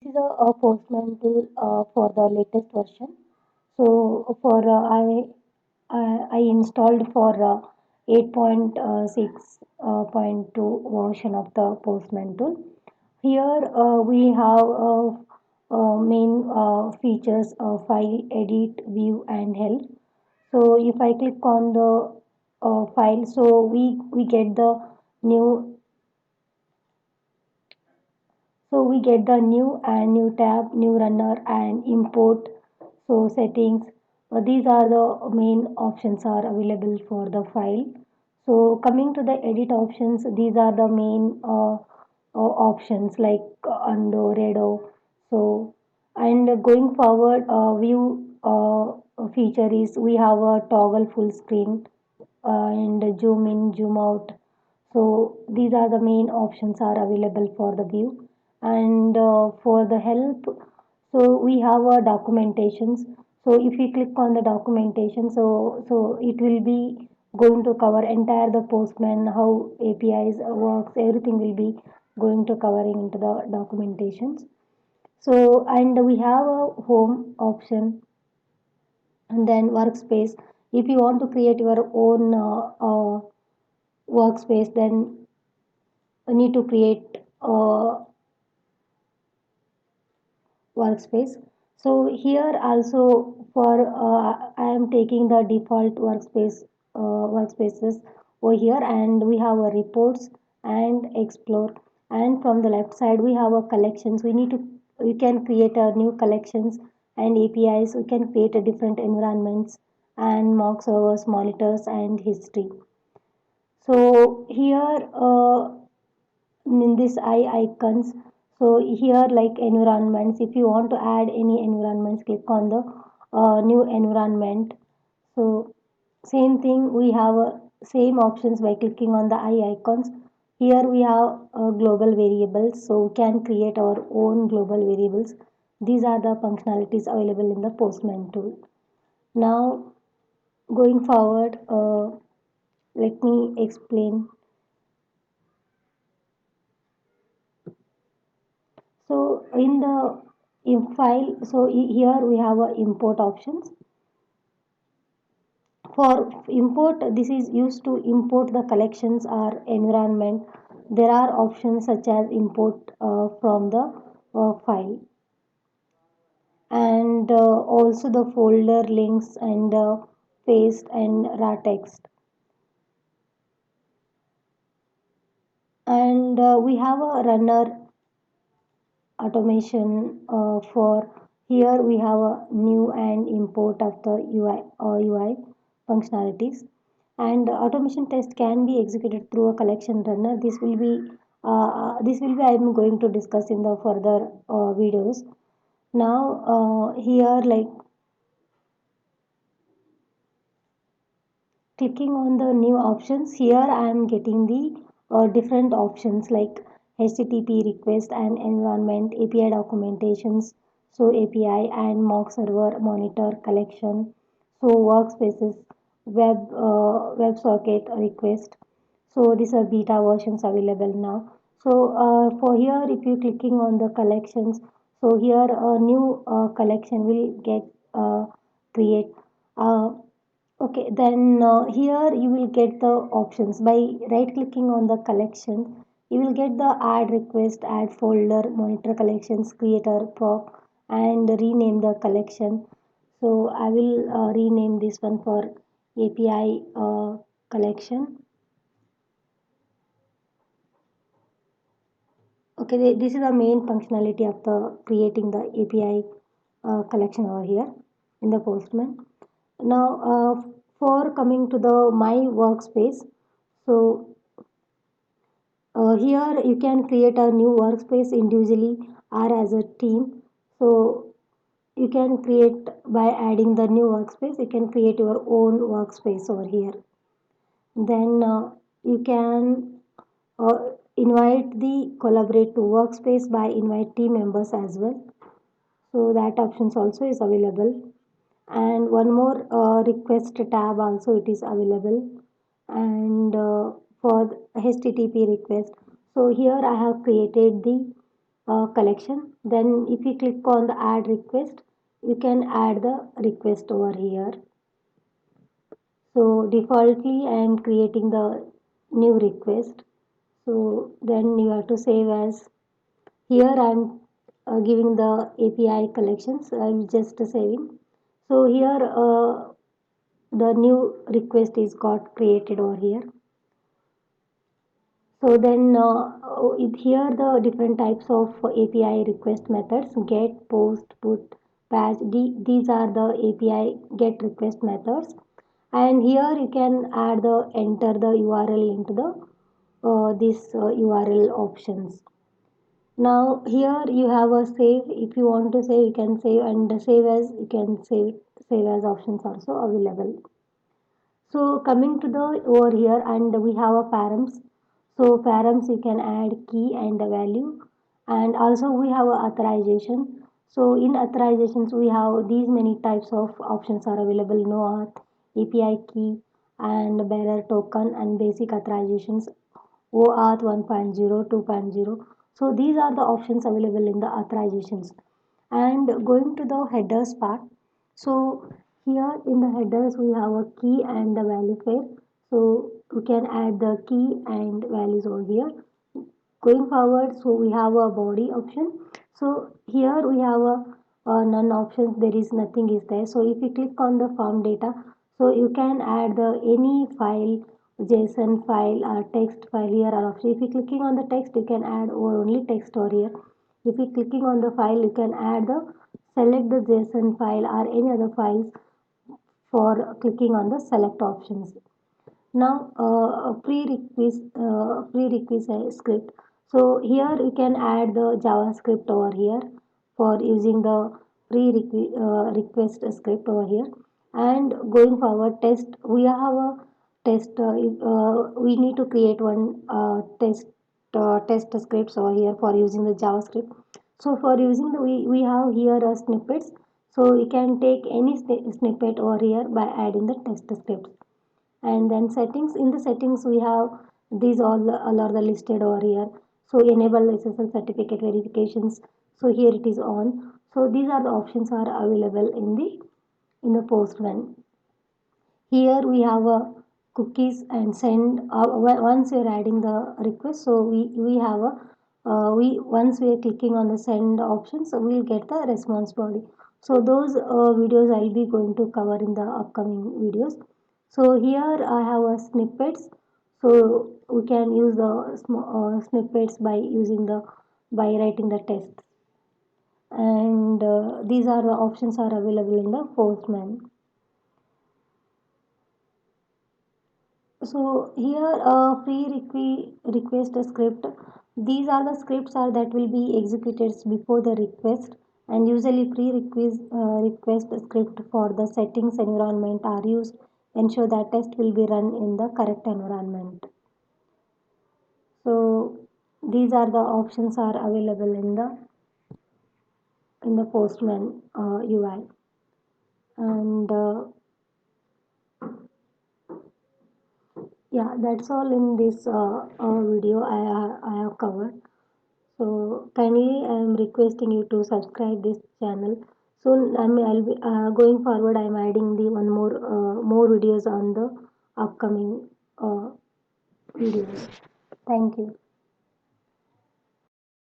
This is a Postman tool for the latest version. So for I installed for 8.6.2 version of the Postman tool. Here we have main features of file, edit, view, and help. So if I click on the file, so we get the new so we get the new tab, new runner and import. So settings. These are the main options are available for the file. So coming to the edit options, these are the main options like undo, redo. So and going forward, view feature is we have a toggle full screen and zoom in, zoom out. So these are the main options are available for the view. And for the help, so we have a documentations. So if you click on the documentation, so it will be going to cover entire the Postman, how APIs works, everything will be going to covering into the documentations. So and we have a home option and then workspace. If you want to create your own workspace, then you need to create a workspace. So here also for I am taking the default workspaces over here, and we have a reports and explore, and from the left side we have a collections. We can create a new collections and APIs. We can create a different environments and mock servers, monitors, and history. So here in this icons, so here like environments, if you want to add any environments, click on the new environment. So same thing, we have same options by clicking on the icons. Here we have global variables, so we can create our own global variables. These are the functionalities available in the Postman tool. Now going forward, let me explain. So in the in file, so here we have a import options. For import, this is used to import the collections or environment. There are options such as import from the file, and also the folder links and paste and raw text. And we have a runner automation for here we have a new and import of the UI functionalities, and automation test can be executed through a collection runner. This will be I'm going to discuss in the further videos. Now here like clicking on the new options, here I am getting the different options like HTTP request and environment, API documentations, so API and mock server, monitor, collection, so workspaces, WebSocket request. So these are beta versions available now. So for here, if you clicking on the collections, so here a new collection will get create. Uh, Okay, then here you will get the options by right clicking on the collection. You will get the add request, add folder, monitor collections, creator, prop, and rename the collection. So I will rename this one for API collection. Okay, this is the main functionality of the creating the API collection over here in the Postman. Now, for coming to the my workspace, so here you can create a new workspace individually or as a team. So you can create by adding the new workspace. You can create your own workspace over here. Then you can invite the collaborate to workspace by invite team members as well. So that options also is available, and one more request tab also it is available, and for the HTTP request, so here I have created the collection. Then if you click on the add request, you can add the request over here. So defaultly I am creating the new request. So then you have to save as. Here I am giving the API collections. I am just saving. So here the new request is got created over here. So then here the different types of API request methods: get, post, put, patch. These are the API get request methods. And here you can add the enter the URL into the this URL options. Now here you have a save. If you want to save, you can save, and save as you can save as options also available. So coming to the over here, and we have a params. So params you can add key and the value, and also we have a authorization. So in authorizations we have these many types of options are available: no auth, API key, and bearer token, and basic authorizations, OAuth 1.0, 2.0. So these are the options available in the authorizations. And going to the headers part, so here in the headers we have a key and the value pair. So we can add the key and values over here. Going forward, so we have a body option. So here we have a none options, there is nothing is there. So if you click on the form data, so you can add the any file, JSON file or text file here or option. If you clicking on the text, you can add or only text over here. If you clicking on the file, you can add the select the JSON file or any other files for clicking on the select options. Now prerequisite script. So here you can add the JavaScript over here for using the request script over here. And going forward, test, we have a test. We need to create one test scripts over here for using the JavaScript. So for using the we have here a snippets. So you can take any snippet over here by adding the test scripts. And then settings, in the settings we have these all are the listed over here. So enable SSL certificate verifications, so here it is on. So these are the options are available in the Postman. Here we have a cookies and send once you're adding the request. So we have a we once we are clicking on the send option, so we'll get the response body. So those videos I'll be going to cover in the upcoming videos. So here I have a snippets. So we can use the snippets by using the by writing the test. And these are the options are available in the Postman. So here request script. These are the scripts are that will be executed before the request, and usually pre-request request script for the settings environment are used. Ensure that test will be run in the correct environment. So these are the options are available in the Postman UI. And yeah, that's all in this video I have covered. So kindly I am requesting you to subscribe this channel. Soon I'll be going forward. I am adding the one more videos on the upcoming videos. Thank you.